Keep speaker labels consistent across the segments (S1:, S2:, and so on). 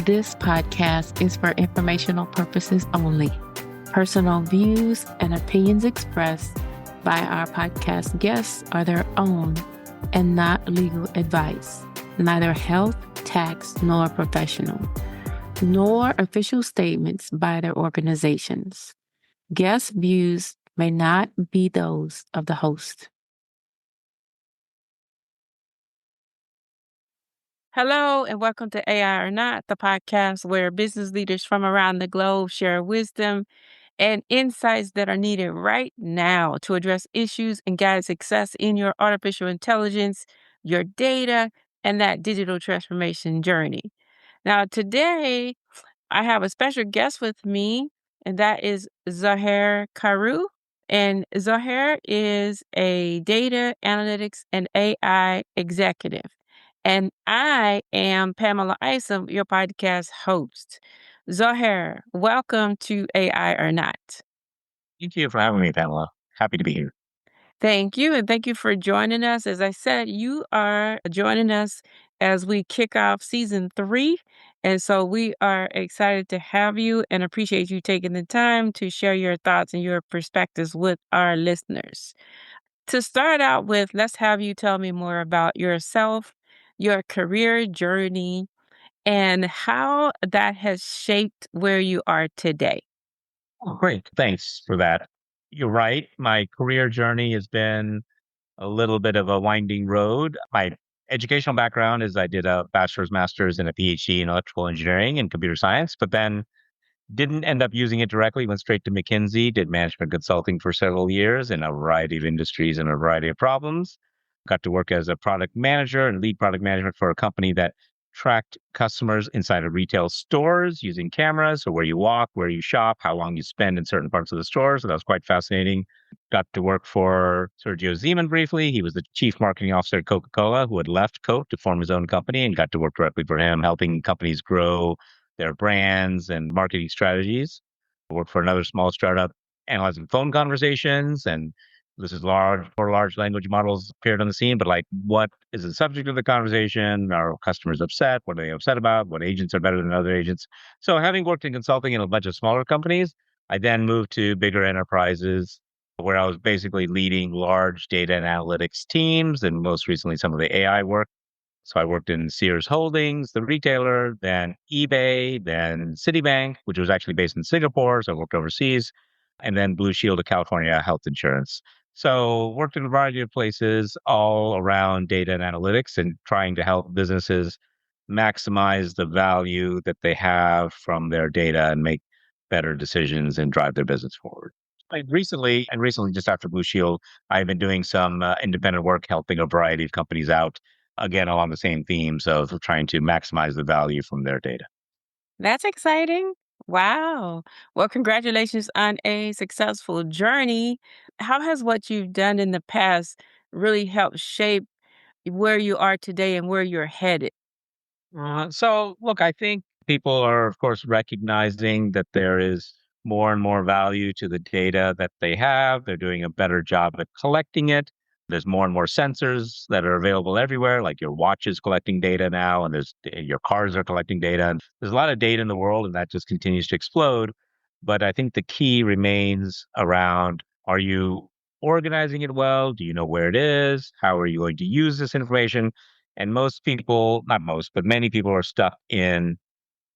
S1: This podcast is for informational purposes only. Personal views and opinions expressed by our podcast guests are their own and not legal advice, neither health, tax, nor professional, nor official statements by their organizations. Guest views may not be those of the host. Hello, and welcome to AI or Not, the podcast where business leaders from around the globe share wisdom and insights that are needed right now to address issues and guide success in your artificial intelligence, your data, and that digital transformation journey. Now, today, I have a special guest with me, and that is Zoher Karu. And Zoher is a data analytics and AI executive. And I am Pamela Isom, your podcast host. Zoher, welcome to AI or Not.
S2: Thank you for having me, Pamela. Happy to be here.
S1: Thank you. And thank you for joining us. As I said, you are joining us as we kick off season 3. And so we are excited to have you and appreciate you taking the time to share your thoughts and your perspectives with our listeners. To start out with, let's have you tell me more about yourself, your career journey, and how that has shaped where you are today.
S2: Oh, great. Thanks for that. You're right. My career journey has been a little bit of a winding road. My educational background is I did a bachelor's, master's, and a PhD in electrical engineering and computer science, but then didn't end up using it directly. Went straight to McKinsey, did management consulting for several years in a variety of industries and a variety of problems. Got to work as a product manager and lead product management for a company that tracked customers inside of retail stores using cameras. So where you walk, where you shop, how long you spend in certain parts of the store. So that was quite fascinating. Got to work for Sergio Zeman briefly. He was the chief marketing officer at Coca-Cola, who had left Coke to form his own company, and got to work directly for him, helping companies grow their brands and marketing strategies. I worked for another small startup analyzing phone conversations. And this is large language models appeared on the scene, but like, what is the subject of the conversation? Are customers upset? What are they upset about? What agents are better than other agents? So having worked in consulting in a bunch of smaller companies, I then moved to bigger enterprises where I was basically leading large data and analytics teams, and most recently some of the AI work. So I worked in Sears Holdings, the retailer, then eBay, then Citibank, which was actually based in Singapore. So I worked overseas, and then Blue Shield of California Health Insurance. So worked in a variety of places all around data and analytics and trying to help businesses maximize the value that they have from their data and make better decisions and drive their business forward. Like recently, just after Blue Shield, I've been doing some independent work helping a variety of companies out, again, along the same themes of trying to maximize the value from their data.
S1: That's exciting. Wow. Well, congratulations on a successful journey. How has what you've done in the past really helped shape where you are today and where you're headed?
S2: So, look, I think people are, of course, recognizing that there is more and more value to the data that they have. They're doing a better job at collecting it. There's more and more sensors that are available everywhere, like your watch is collecting data now, and your cars are collecting data. And there's a lot of data in the world, and that just continues to explode. But I think the key remains around: are you organizing it well? Do you know where it is? How are you going to use this information? And most people, not most, but many people are stuck in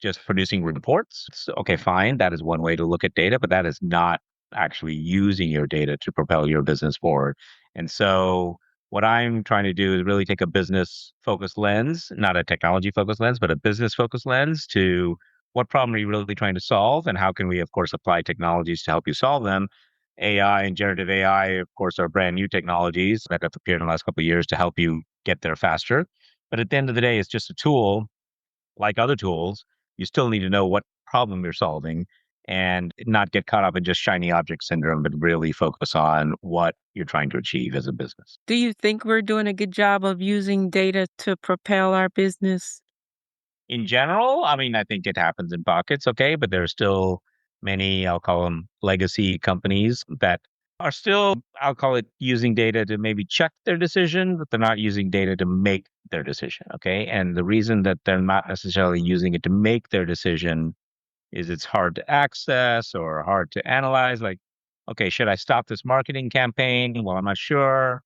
S2: just producing reports. So, okay, fine. That is one way to look at data, but that is not actually using your data to propel your business forward. And so, what I'm trying to do is really take a business focused lens, not a technology focused lens, but a business focused lens to what problem are you really trying to solve? And how can we, of course, apply technologies to help you solve them? AI and generative AI, of course, are brand new technologies that have appeared in the last couple of years to help you get there faster. But at the end of the day, it's just a tool like other tools. You still need to know what problem you're solving and not get caught up in just shiny object syndrome, but really focus on what you're trying to achieve as a business.
S1: Do you think we're doing a good job of using data to propel our business?
S2: In general, I mean, I think it happens in pockets, okay, but there are still many, I'll call them legacy companies that are still, I'll call it, using data to maybe check their decision, but they're not using data to make their decision. Okay. And the reason that they're not necessarily using it to make their decision is it's hard to access or hard to analyze. Like, okay, should I stop this marketing campaign? Well, I'm not sure.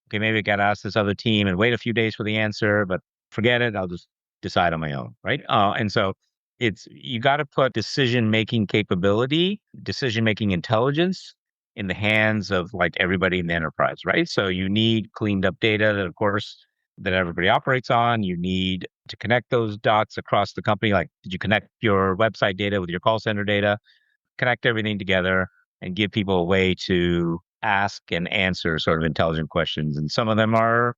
S2: Okay, maybe I got to ask this other team and wait a few days for the answer, but forget it. I'll just decide on my own, right? And so it's you got to put decision making capability, decision making intelligence in the hands of like everybody in the enterprise, right? So you need cleaned up data that, of course, that everybody operates on. You need to connect those dots across the company. Like, did you connect your website data with your call center data? Connect everything together and give people a way to ask and answer sort of intelligent questions. And some of them are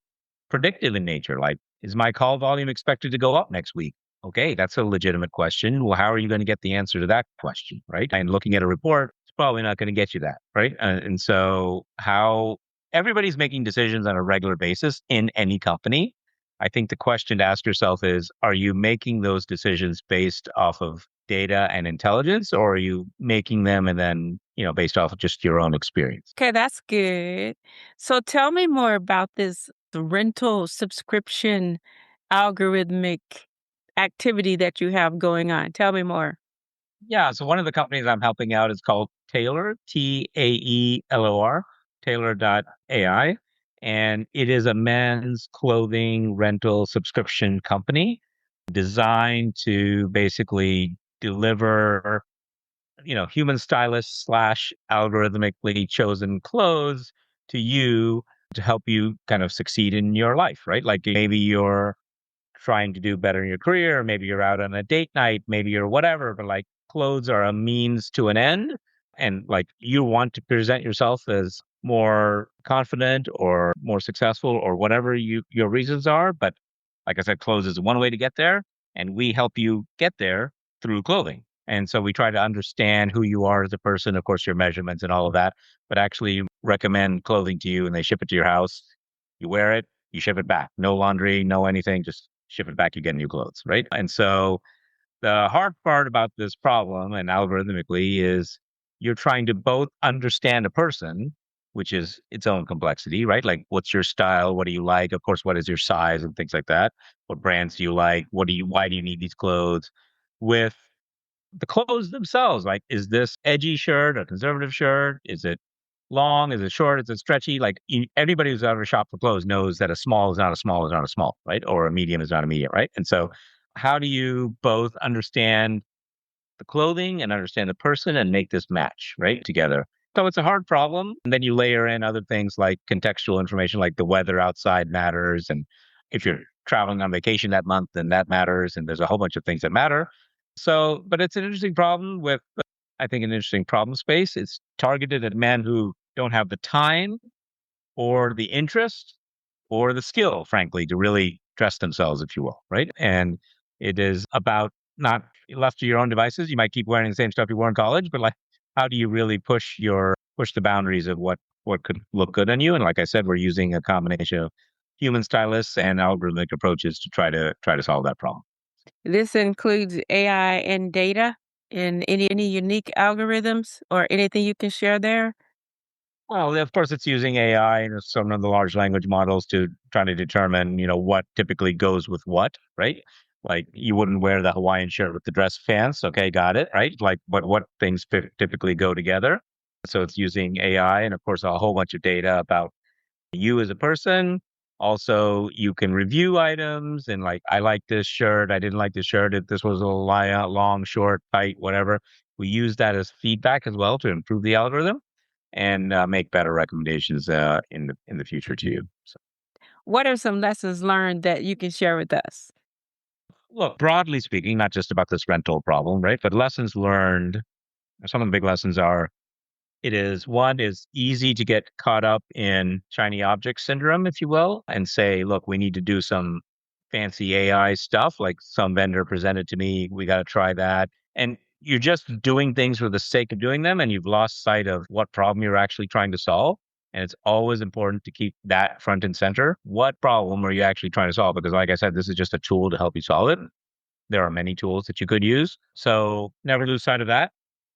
S2: predictive in nature, like, is my call volume expected to go up next week? Okay, that's a legitimate question. Well, how are you going to get the answer to that question, right? And looking at a report, it's probably not going to get you that, right? And so, how everybody's making decisions on a regular basis in any company. I think the question to ask yourself is, are you making those decisions based off of data and intelligence, or are you making them and then, based off of just your own experience?
S1: Okay, that's good. So tell me more about this rental subscription algorithmic activity that you have going on. Tell me more.
S2: Yeah. So one of the companies I'm helping out is called Tailor, Taelor, Tailor.ai. And it is a men's clothing rental subscription company designed to basically deliver, human stylist slash algorithmically chosen clothes to you to help you kind of succeed in your life, right? Like maybe you're trying to do better in your career. Maybe you're out on a date night, maybe you're whatever, but like clothes are a means to an end. And like you want to present yourself as more confident or more successful or whatever your reasons are. But like I said, clothes is one way to get there. And we help you get there through clothing. And so we try to understand who you are as a person, of course, your measurements and all of that, but actually recommend clothing to you and they ship it to your house. You wear it, you ship it back. No laundry, no anything, just ship it back, you get new clothes, right? And so the hard part about this problem and algorithmically is you're trying to both understand a person, which is its own complexity, right? Like what's your style? What do you like? Of course, what is your size and things like that? What brands do you like? Why do you need these clothes? With the clothes themselves, like, is this edgy shirt a conservative shirt? Is it long? Is it short? Is it stretchy? Like everybody who's ever shopped for clothes knows that a small is not a small is not a small, right? Or a medium is not a medium, right? And so, how do you both understand the clothing and understand the person and make this match right together? So it's a hard problem. And then you layer in other things like contextual information, like the weather outside matters, and if you're traveling on vacation that month, then that matters. And there's a whole bunch of things that matter. So, but it's an interesting problem with, I think, an interesting problem space. It's targeted at men who don't have the time or the interest or the skill, frankly, to really dress themselves, if you will, right? And it is about not left to your own devices. You might keep wearing the same stuff you wore in college, but like, how do you really push the boundaries of what could look good on you? And like I said, we're using a combination of human stylists and algorithmic approaches to try to solve that problem.
S1: This includes AI and data and any unique algorithms or anything you can share there?
S2: Well, of course, it's using AI and some of the large language models to try to determine, what typically goes with what, right? Like you wouldn't wear the Hawaiian shirt with the dress pants. Okay, got it, right? Like what things typically go together. So it's using AI and of course a whole bunch of data about you as a person. Also, you can review items and like, I like this shirt. I didn't like this shirt. If this was a long, short, tight, whatever. We use that as feedback as well to improve the algorithm and make better recommendations in the future to you. So,
S1: What are some lessons learned that you can share with us?
S2: look, broadly speaking, not just about this rental problem, right? But lessons learned. Some of the big lessons are it is one is easy to get caught up in shiny object syndrome, if you will, and say, look, we need to do some fancy AI stuff. Like some vendor presented to me, we got to try that. And you're just doing things for the sake of doing them, and you've lost sight of what problem you're actually trying to solve. And it's always important to keep that front and center. What problem are you actually trying to solve? Because, like I said, this is just a tool to help you solve it. There are many tools that you could use. So never lose sight of that.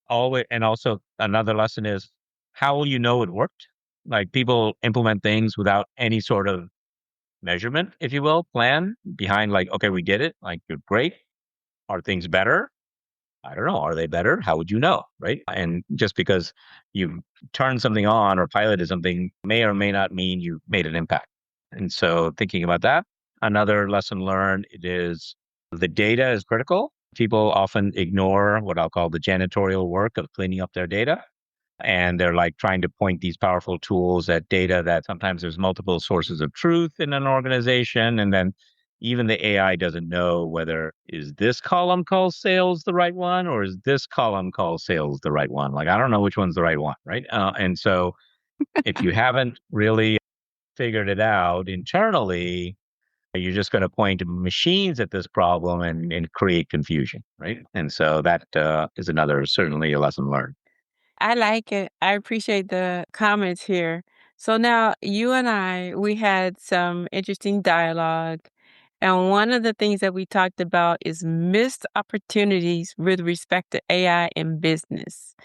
S2: Always, and also another lesson is How will you know it worked? Like people implement things without any sort of measurement, if you will, plan behind like, okay, we did it. Like, you're great. Are things better? I don't know. Are they better? How would you know? Right. And just because you turned something on or piloted something may or may not mean you made an impact. And so thinking about that, another lesson learned it is the data is critical. People often ignore what I'll call the janitorial work of cleaning up their data. And they're like trying to point these powerful tools at data that sometimes there's multiple sources of truth in an organization. And then even the AI doesn't know whether is this column called sales the right one or is this column called sales the right one. Like, I don't know which one's the right one. Right. And so if you haven't really figured it out internally, you're just going to point machines at this problem and create confusion. Right. And so that is another, certainly a lesson learned.
S1: I like it. I appreciate the comments here. So now you and we had some interesting dialogue. And one of the things that we talked about is missed opportunities with respect to AI in business.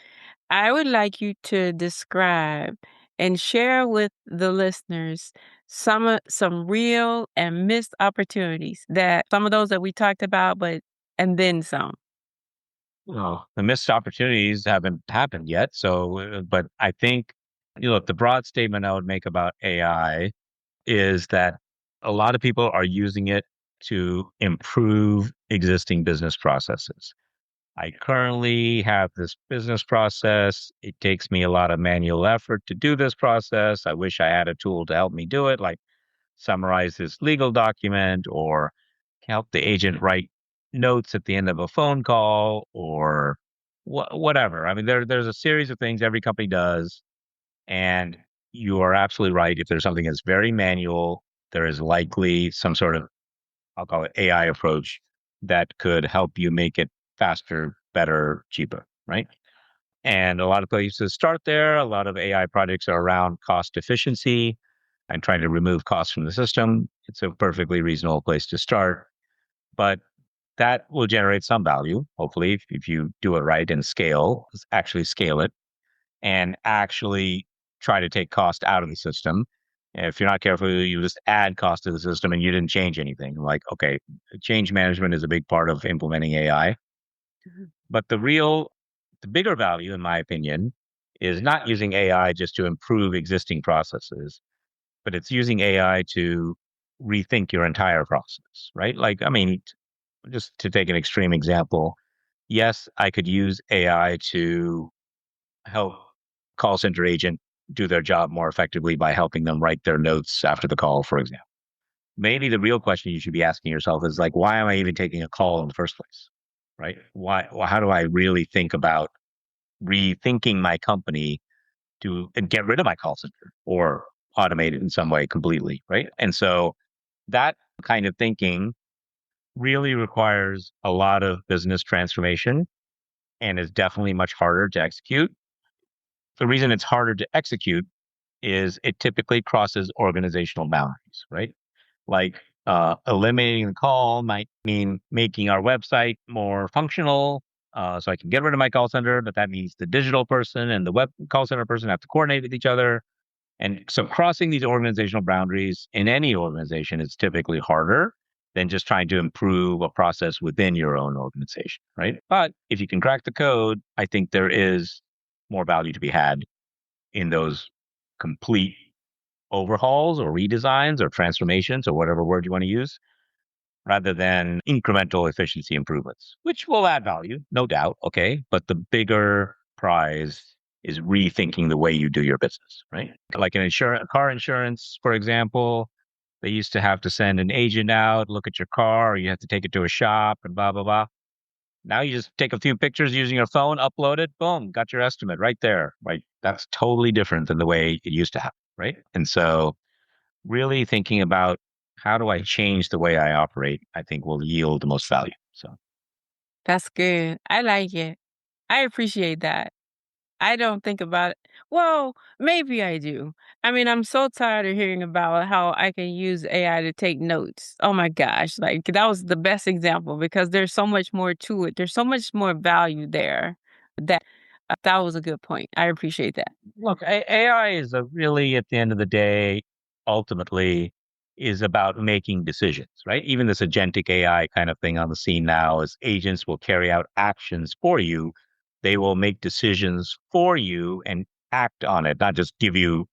S1: I would like you to describe and share with the listeners some real and missed opportunities that some of those that we talked about, but and then some.
S2: Well, the missed opportunities haven't happened yet. So, but I think, look, the broad statement I would make about AI is that a lot of people are using it to improve existing business processes. I currently have this business process. It takes me a lot of manual effort to do this process. I wish I had a tool to help me do it, like summarize this legal document or help the agent write notes at the end of a phone call or whatever. I mean, there's a series of things every company does, and you are absolutely right. If there's something that's very manual, there is likely some sort of, I'll call it AI approach that could help you make it faster, better, cheaper, right? And a lot of places start there. A lot of AI projects are around cost efficiency and trying to remove costs from the system. It's a perfectly reasonable place to start. But that will generate some value, hopefully, if you do it right and actually scale it and actually try to take cost out of the system. If you're not careful, you just add cost to the system and you didn't change anything. Like, okay, change management is a big part of implementing AI.
S1: Mhm.
S2: But the bigger value, in my opinion, is not using AI just to improve existing processes, but it's using AI to rethink your entire process, right? Like, I mean, just to take an extreme example, yes, I could use AI to help call center agent do their job more effectively by helping them write their notes after the call, for example. Maybe the real question you should be asking yourself is like, why am I even taking a call in the first place? Right? How do I really think about rethinking my company and get rid of my call center or automate it in some way completely? Right. And so that kind of thinking really requires a lot of business transformation and is definitely much harder to execute. The reason it's harder to execute is it typically crosses organizational boundaries, right? Like eliminating the call might mean making our website more functional. So I can get rid of my call center, but that means the digital person and the web call center person have to coordinate with each other. And so crossing these organizational boundaries in any organization is typically harder than just trying to improve a process within your own organization, right? But if you can crack the code, I think there is more value to be had in those complete overhauls or redesigns or transformations or whatever word you want to use, rather than incremental efficiency improvements, which will add value, no doubt. Okay. But the bigger prize is rethinking the way you do your business, right? Like car insurance, for example, they used to have to send an agent out, look at your car, or you have to take it to a shop and blah, blah, blah. Now you just take a few pictures using your phone, upload it, boom, got your estimate right there. Right. That's totally different than the way it used to happen. Right. And so really thinking about how do I change the way I operate, I think will yield the most value. So,
S1: That's good. I like it. I appreciate that. I don't think about it. Well, maybe I do. I mean, I'm so tired of hearing about how I can use AI to take notes. Oh my gosh, like that was the best example because there's so much more to it. There's so much more value there. That was a good point. I appreciate that.
S2: Look, AI is a really, at the end of the day, ultimately is about making decisions, right? Even this agentic AI kind of thing on the scene now is agents will carry out actions for you. They will make decisions for you and act on it, not just give you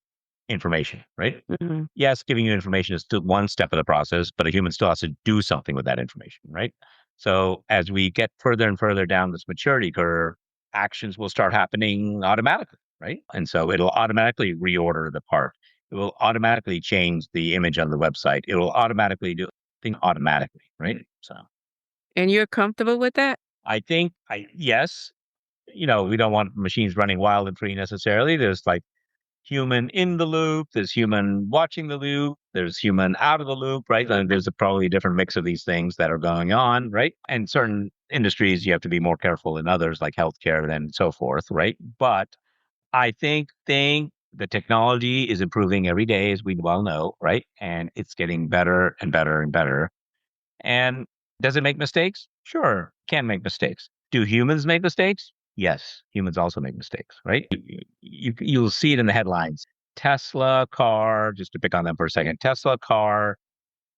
S2: information, right?
S1: Mhm.
S2: Yes, giving you information is still one step of the process, but a human still has to do something with that information, right? So as we get further and further down this maturity curve, actions will start happening automatically, right? And so it'll automatically reorder the part. It will automatically change the image on the website. It will automatically do things automatically, right? So
S1: And you're comfortable with that?
S2: I think yes, we don't want machines running wild and free necessarily. There's like human in the loop, there's human watching the loop, there's human out of the loop, right? And there's probably a different mix of these things that are going on, right? And certain industries you have to be more careful than others, like healthcare and so forth, right? But I think the technology is improving every day, as we well know, right? And it's getting better and better and better. And does it make mistakes? Sure, can make mistakes. Do humans make mistakes? Yes, humans also make mistakes, right? You'll see it in the headlines. Tesla car, just to pick on them for a second, Tesla car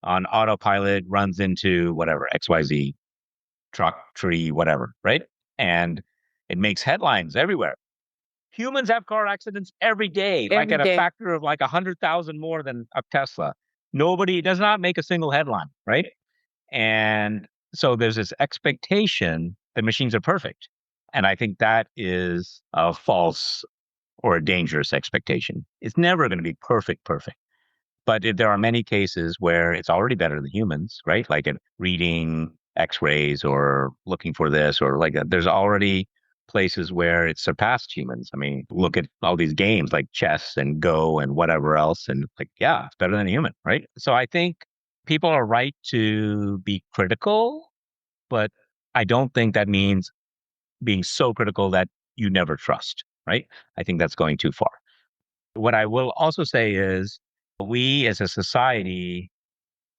S2: on autopilot runs into whatever, XYZ truck, tree, whatever, right? And it makes headlines everywhere. Humans have car accidents every day, like
S1: Every
S2: at a
S1: day.
S2: factor of like 100,000 more than a Tesla. Nobody does not make a single headline, right? And so there's this expectation that machines are perfect. And I think that is a false or a dangerous expectation. It's never going to be perfect, perfect. But there are many cases where it's already better than humans, right? Like in reading x-rays or looking for this or like there's already places where it's surpassed humans. I mean, look at all these games like chess and Go and whatever else. And like, yeah, it's better than a human, right? So I think people are right to be critical, but I don't think that means being so critical that you never trust, right? I think that's going too far. What I will also say is we as a society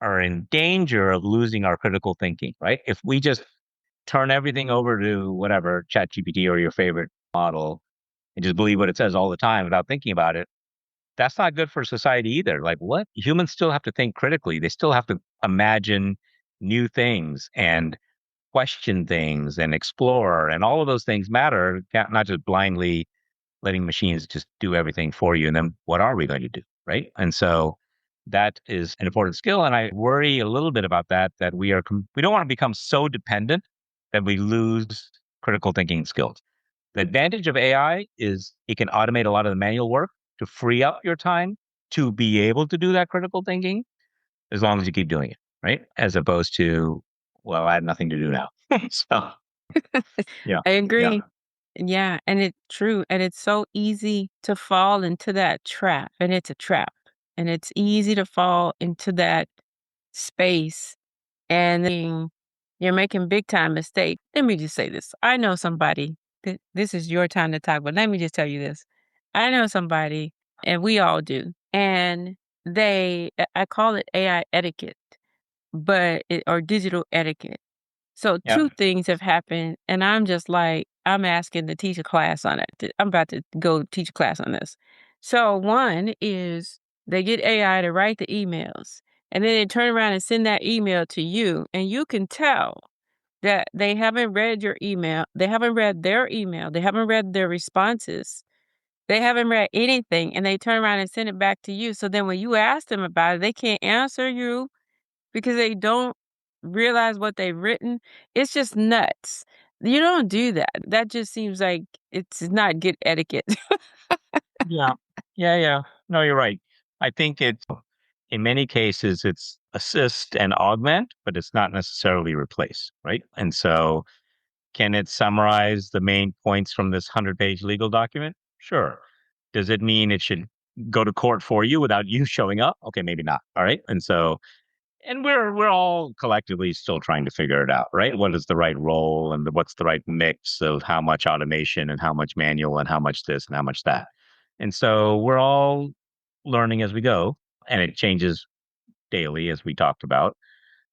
S2: are in danger of losing our critical thinking, right? If we just turn everything over to whatever, ChatGPT or your favorite model, and just believe what it says all the time without thinking about it, that's not good for society either. Like, what? Humans still have to think critically. They still have to imagine new things and question things and explore. And all of those things matter, not just blindly letting machines just do everything for you. And then what are we going to do? Right. And so that is an important skill. And I worry a little bit about that, that we don't want to become so dependent that we lose critical thinking skills. The advantage of AI is it can automate a lot of the manual work to free up your time to be able to do that critical thinking as long as you keep doing it. Right. As opposed to, well, I have nothing to do now. So, yeah.
S1: I
S2: Yeah.
S1: agree. Yeah, and it's true, and it's so easy to fall into that trap, and it's a trap, and it's easy to fall into that space, and then you're making big time mistakes. Let me just say this. I know somebody, this is your time to talk, but let me just tell you this. I know somebody, and we all do, and I call it AI etiquette, or digital etiquette. So
S2: Yeah.
S1: 2 things have happened, and I'm just like, I'm asking to teach a class on it. I'm about to go teach a class on this. So one is they get AI to write the emails, and then they turn around and send that email to you, and you can tell that they haven't read your email. They haven't read their email. They haven't read their responses. They haven't read anything, and they turn around and send it back to you. So then when you ask them about it, they can't answer you because they don't realize what they've written. It's just nuts. You don't do that. That just seems like it's not good etiquette.
S2: Yeah. Yeah, yeah. No, you're right. I think it's in many cases it's assist and augment, but it's not necessarily replace, right? And so can it summarize the main points from this 100-page legal document? Sure. Does it mean it should go to court for you without you showing up? Okay, maybe not. All right. And so and we're all collectively still trying to figure it out, right? What is the right role and what's the right mix of how much automation and how much manual and how much this and how much that. And so we're all learning as we go, and it changes daily, as we talked about.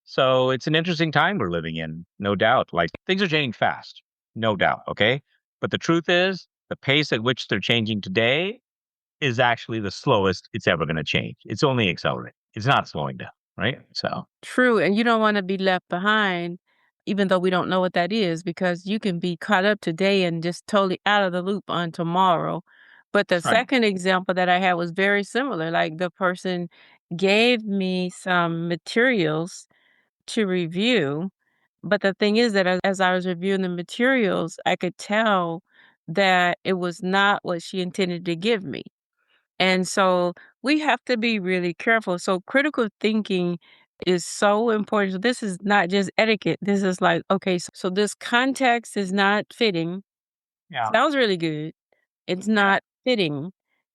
S2: So it's an interesting time we're living in, no doubt. Like things are changing fast, no doubt. Okay. But the truth is, the pace at which they're changing today is actually the slowest it's ever going to change. It's only accelerating. It's not slowing down, right? So
S1: True, and you don't wanna be left behind, even though we don't know what that is, because you can be caught up today and just totally out of the loop on tomorrow. But the
S2: that's right.
S1: second example that I had was very similar, like, the person gave me some materials to review, but the thing is that as I was reviewing the materials, I could tell that it was not what she intended to give me. And so we have to be really careful. So critical thinking is so important. So this is not just etiquette. This is like, okay, so this context is not fitting.
S2: Yeah.
S1: Sounds really good. It's
S2: Yeah.
S1: not fitting.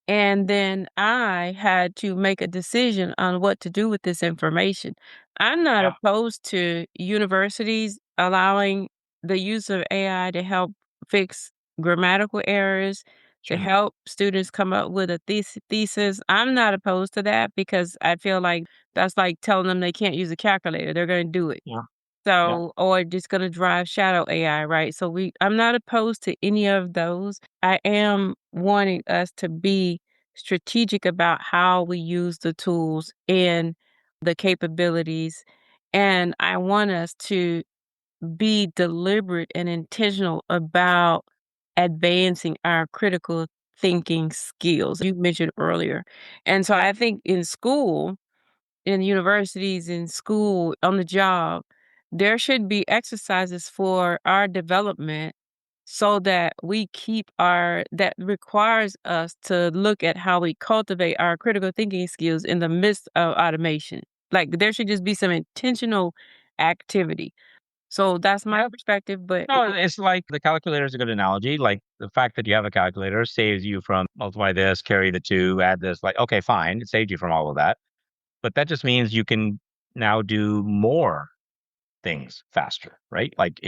S1: And then I had to make a decision on what to do with this information. I'm not
S2: Yeah.
S1: opposed to universities allowing the use of AI to help fix grammatical errors, to
S2: Sure.
S1: help students come up with a thesis. I'm not opposed to that because I feel like that's like telling them they can't use a calculator. They're going to do it.
S2: Yeah. Yeah.
S1: So, or just gonna drive shadow AI, right? So I'm not opposed to any of those. I am wanting us to be strategic about how we use the tools and the capabilities. And I want us to be deliberate and intentional about advancing our critical thinking skills you mentioned earlier. And so I think in school, in universities, in school, on the job, there should be exercises for our development so that we keep that requires us to look at how we cultivate our critical thinking skills in the midst of automation. Like there should just be some intentional activity. So that's my
S2: Yeah.
S1: perspective, but
S2: No, it's like the calculator is a good analogy. Like the fact that you have a calculator saves you from multiply this, carry the two, add this. Like, okay, fine. It saved you from all of that. But that just means you can now do more things faster, right? Like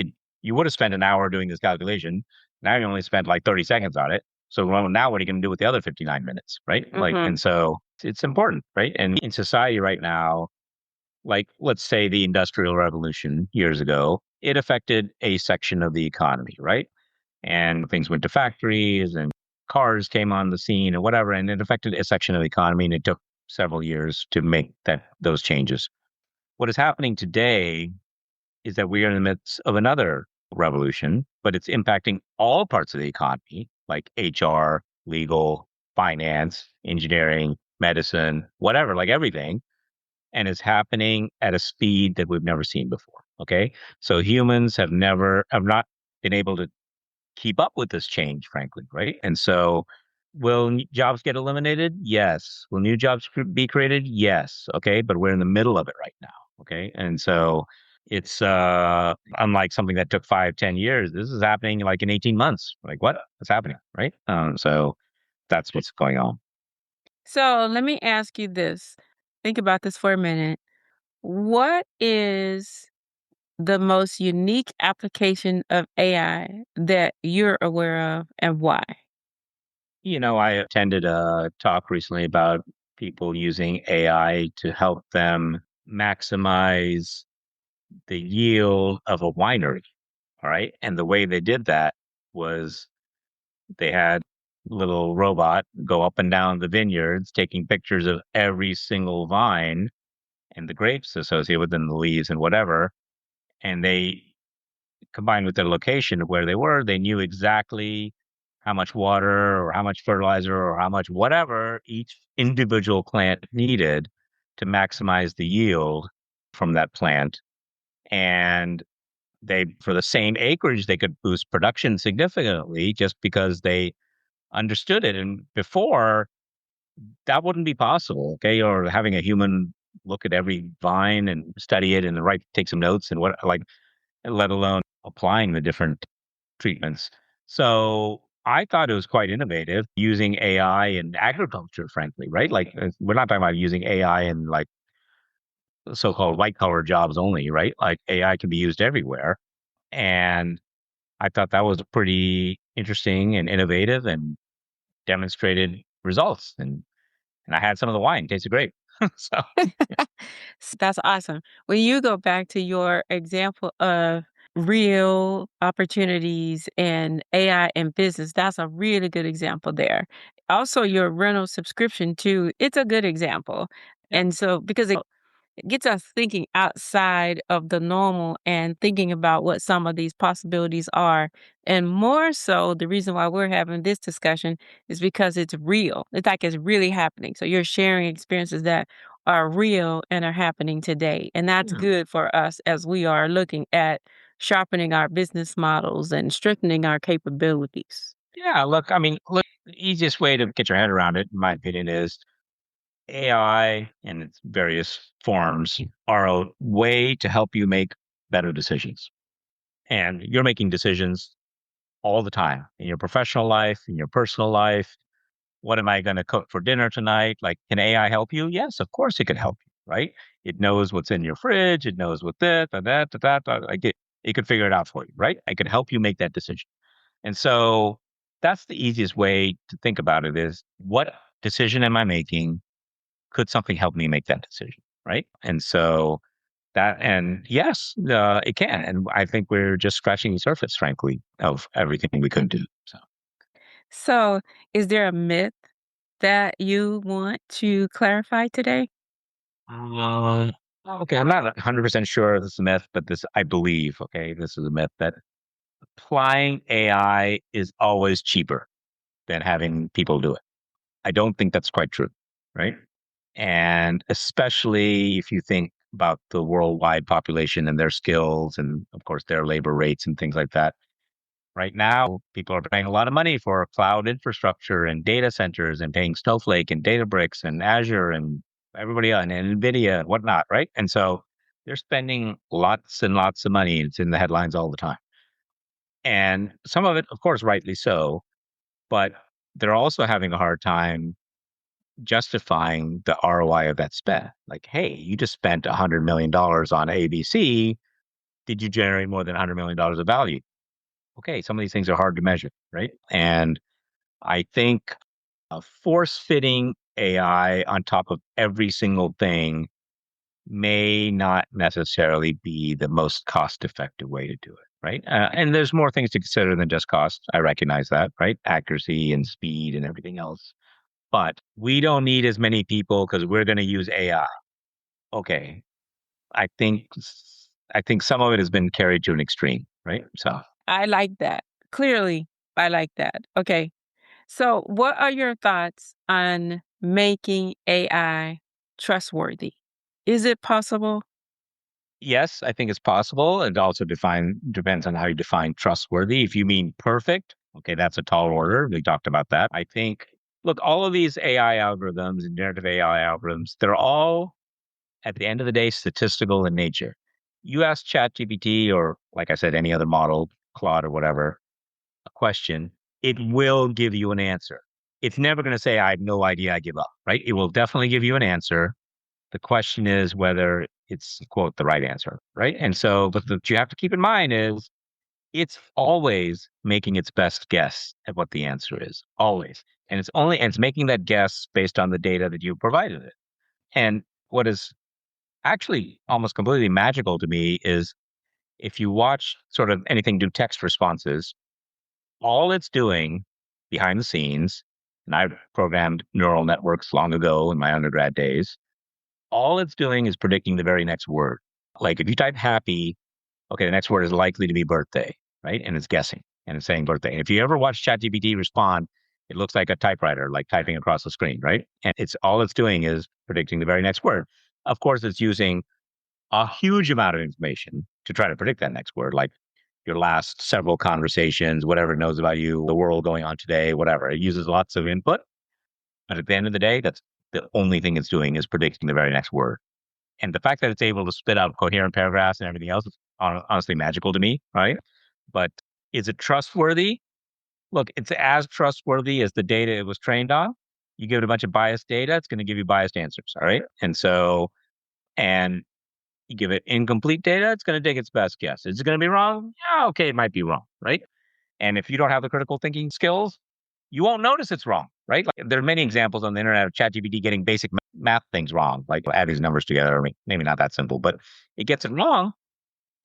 S2: you would have spent an hour doing this calculation. Now you only spent like 30 seconds on it. So now what are you going to do with the other 59 minutes, right? Like,
S1: mhm.
S2: and so it's important, right? And in society right now, like let's say the Industrial Revolution years ago, it affected a section of the economy, right? And things went to factories and cars came on the scene or whatever, and it affected a section of the economy, and it took several years to make those changes. What is happening today is that we are in the midst of another revolution, but it's impacting all parts of the economy, like HR, legal, finance, engineering, medicine, whatever, like everything. And it's happening at a speed that we've never seen before. Okay. So humans have not been able to keep up with this change, frankly. Right. And so will jobs get eliminated? Yes. Will new jobs be created? Yes. Okay. But we're in the middle of it right now. Okay. And so it's unlike something that took 5, 10 years. This is happening like in 18 months. Like what's happening? Right. So that's what's going on.
S1: So let me ask you this. Think about this for a minute. What is the most unique application of AI that you're aware of and why?
S2: I attended a talk recently about people using AI to help them maximize the yield of a winery. All right. And the way they did that was they had a little robot go up and down the vineyards, taking pictures of every single vine and the grapes associated with them, the leaves and whatever. And they combined with their location of where they were, they knew exactly how much water or how much fertilizer or how much whatever each individual plant needed to maximize the yield from that plant. And for the same acreage, they could boost production significantly just because they understood it. And before, that wouldn't be possible. Okay. Or having a human look at every vine and study it and take some notes and let alone applying the different treatments. So I thought it was quite innovative using AI in agriculture, frankly, right? Like we're not talking about using AI in like so-called white collar jobs only, right? Like AI can be used everywhere. And I thought that was pretty interesting and innovative and demonstrated results. And I had some of the wine, tasted great. So
S1: That's awesome. When you go back to your example of real opportunities in AI and business. That's a really good example there. Also, your rental subscription too, it's a good example.
S2: Yep.
S1: And so because it gets us thinking outside of the normal and thinking about what some of these possibilities are. And more so, the reason why we're having this discussion is because it's real. It's like it's really happening. So you're sharing experiences that are real and are happening today. And that's
S2: Yeah.
S1: good for us as we are looking at sharpening our business models and strengthening our capabilities.
S2: Yeah, look, I mean, look, the easiest way to get your head around it, in my opinion, is AI in its various forms are a way to help you make better decisions. And you're making decisions all the time in your professional life, in your personal life. What am I going to cook for dinner tonight? Like, can AI help you? Yes, of course it can help you, right? It knows what's in your fridge. It knows what this, that. Like it could figure it out for you, right? I could help you make that decision. And so that's the easiest way to think about it is what decision am I making? Could something help me make that decision? Right. And so and yes, it can. And I think we're just scratching the surface, frankly, of everything we could do. So,
S1: So, is there a myth that you want to clarify today?
S2: uh, okay, I'm not 100% sure this is a myth, but I believe, okay, this is a myth that applying AI is always cheaper than having people do it. I don't think that's quite true, right? And especially if you think about the worldwide population and their skills and, of course, their labor rates and things like that. Right now, people are paying a lot of money for cloud infrastructure and data centers and paying Snowflake and Databricks and Azure and everybody else and NVIDIA and whatnot, right? And so they're spending lots and lots of money. It's in the headlines all the time. And some of it, of course, rightly so, but they're also having a hard time justifying the ROI of that spend. Like, hey, you just spent $100 million on ABC. Did you generate more than $100 million of value? Okay, some of these things are hard to measure, right? And I think force fitting AI on top of every single thing may not necessarily be the most cost effective way to do it, right? And there's more things to consider than just cost. I recognize that, right? Accuracy and speed and everything else. But we don't need as many people because we're going to use AI. Okay, I think I think some of it has been carried to an extreme, right? So
S1: I like that. Clearly, I like that. Okay. So, what are your thoughts on making AI trustworthy? Is it possible?
S2: yes, I think it's possible. It also depends on how you define trustworthy. If you mean perfect, okay, that's a tall order. We talked about that. I think look, all of these AI algorithms and generative AI algorithms, they're all at the end of the day statistical in nature. You ask ChatGPT or like I said, any other model, Claude or whatever, a question, it will give you an answer. It's never going to say, I have no idea, I give up, right? It will definitely give you an answer. The question is whether it's, quote, the right answer, right? And so, but what you have to keep in mind is it's always making its best guess at what the answer is, always. And it's making that guess based on the data that you provided it. And what is actually almost completely magical to me is if you watch sort of anything do text responses, all it's doing behind the scenes, and I've programmed neural networks long ago in my undergrad days, all it's doing is predicting the very next word. Like if you type happy, okay, the next word is likely to be birthday, right? And it's guessing and it's saying birthday. And if you ever watch ChatGPT respond, it looks like a typewriter, like typing across the screen, right? And it's doing is predicting the very next word. Of course, it's using a huge amount of information to try to predict that next word, like your last several conversations, whatever it knows about you, the world going on today, whatever. It uses lots of input. But at the end of the day, that's the only thing it's doing is predicting the very next word. And the fact that it's able to spit out coherent paragraphs and everything else is honestly magical to me, right? But is it trustworthy? Look, it's as trustworthy as the data it was trained on. You give it a bunch of biased data, it's going to give you biased answers. All right. And you give it incomplete data, it's going to take its best guess. Is it going to be wrong? Yeah, okay, it might be wrong, right? And if you don't have the critical thinking skills, you won't notice it's wrong, right? Like, there are many examples on the internet of ChatGPT getting basic math things wrong, like add these numbers together. I mean, maybe not that simple, but it gets it wrong.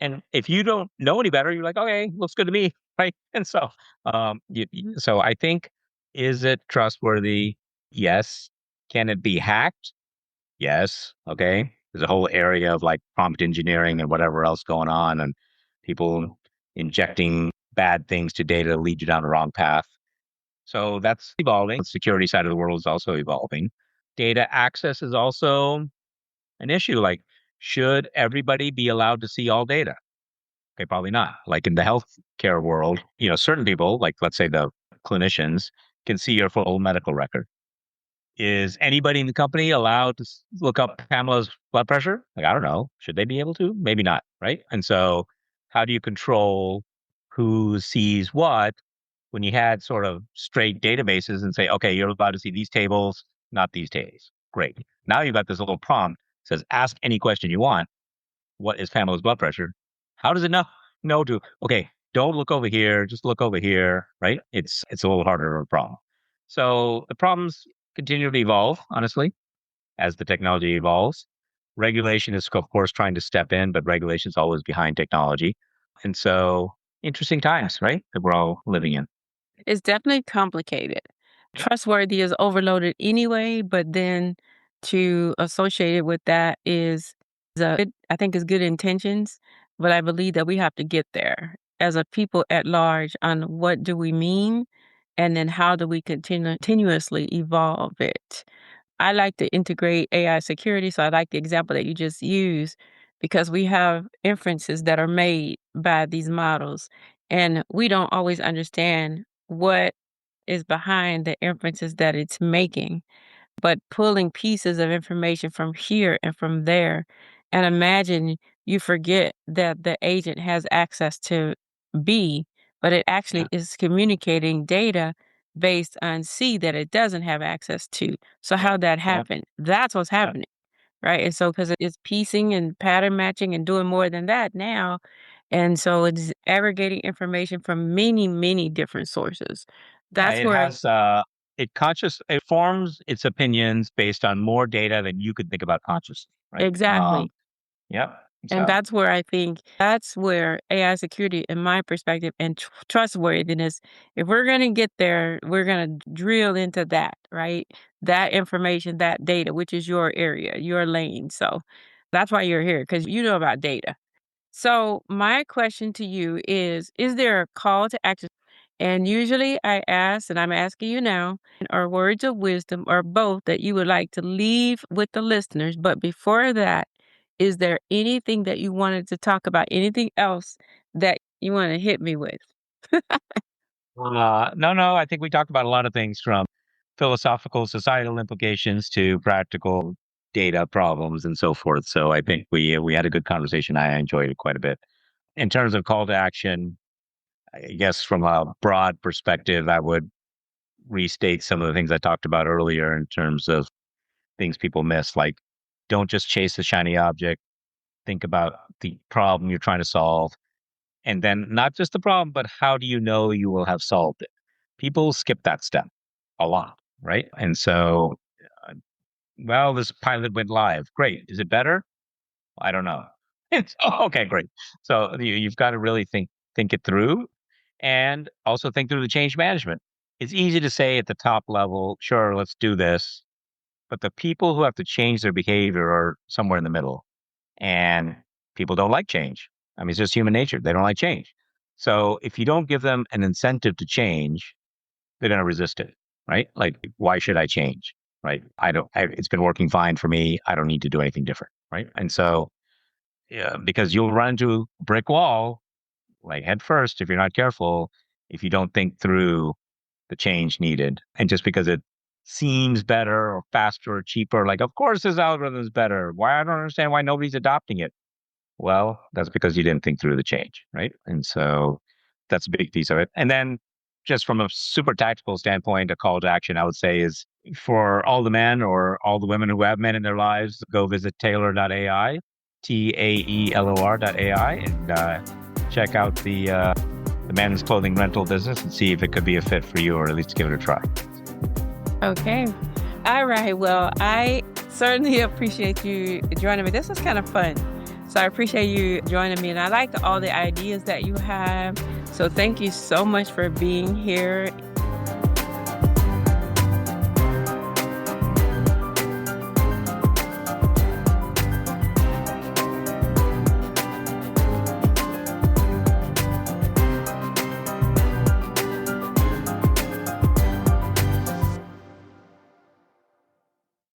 S2: And if you don't know any better, you're like, okay, looks good to me, right? And so, so I think, is it trustworthy? Yes. Can it be hacked? Yes. Okay. There's a whole area of like prompt engineering and whatever else going on, and people injecting bad things to data to lead you down the wrong path. So that's evolving. The security side of the world is also evolving. Data access is also an issue. Like, should everybody be allowed to see all data? Okay, probably not. Like in the healthcare world, certain people, like let's say the clinicians, can see your full medical record. Is anybody in the company allowed to look up Pamela's blood pressure? Like, I don't know. Should they be able to? Maybe not, right? And so, how do you control who sees what when you had sort of straight databases and say, okay, you're allowed to see these tables, not these tables? Great. Now you've got this little prompt that says, ask any question you want. What is Pamela's blood pressure? How does it know? No, to okay, don't look over here, just look over here, right? It's a little harder of a problem. So the problems continue to evolve, honestly, as the technology evolves. Regulation is, of course, trying to step in, but regulation is always behind technology. And so interesting times, right? That we're all living in.
S1: It's definitely complicated.
S2: Yeah.
S1: Trustworthy is overloaded anyway, but then to associate it with that is I think is good intentions, but I believe that we have to get there as a people at large on what do we mean, and then how do we continuously evolve it. I like to integrate AI security, so I like the example that you just used because we have inferences that are made by these models, and we don't always understand what is behind the inferences that it's making, but pulling pieces of information from here and from there. And imagine you forget that the agent has access to B, but it actually
S2: Yeah.
S1: is communicating data based on C that it doesn't have access to. So
S2: Yeah.
S1: how'd that
S2: Yeah.
S1: happen? That's what's
S2: Yeah.
S1: happening, right? And so because it's piecing and pattern matching and doing more than that now. And so it's aggregating information from many, many different sources.
S2: Yeah,
S1: That's where
S2: it forms its opinions based on more data than you could think about consciously, right?
S1: exactly.
S2: Yeah.
S1: And
S2: So
S1: that's where I think that's where AI security, in my perspective, and trustworthiness, if we're going to get there, we're going to drill into that, right? That information, that data, which is your area, your lane. So that's why you're here, because you know about data. So my question to you is there a call to action? And usually I ask, and I'm asking you now, are words of wisdom or both that you would like to leave with the listeners. But before that, is there anything that you wanted to talk about? Anything else that you want to hit me with?
S2: no, I think we talked about a lot of things from philosophical, societal implications to practical data problems and so forth. So I think we had a good conversation. I enjoyed it quite a bit. In terms of call to action, I guess from a broad perspective, I would restate some of the things I talked about earlier in terms of things people miss, like don't just chase the shiny object. Think about the problem you're trying to solve. And then not just the problem, but how do you know you will have solved it? People skip that step a lot, right? And so, uh, well, this pilot went live. Great. Is it better? I don't know. It's okay, great. So you've got to really think it through, and also think through the change management. It's easy to say at the top level, sure, let's do this, but the people who have to change their behavior are somewhere in the middle, and people don't like change. I mean, it's just human nature. They don't like change. So if you don't give them an incentive to change, they're going to resist it, right? Like, why should I change? Right? It's been working fine for me. I don't need to do anything different. Right. And so, yeah, because you'll run into a brick wall, like head first, if you're not careful, if you don't think through the change needed. And just because it seems better or faster or cheaper, like, of course, this algorithm is better. Why? I don't understand why nobody's adopting it. Well, that's because you didn't think through the change, right? And so that's a big piece of it. And then just from a super tactical standpoint, a call to action, I would say, is for all the men or all the women who have men in their lives, go visit Taylor.ai, TAELOR.ai, and check out the men's clothing rental business and see if it could be a fit for you, or at least give it a try.
S1: Okay. All right. Well, I certainly appreciate you joining me. This was kind of fun. So I appreciate you joining me, and I like all the ideas that you have. So thank you so much for being here.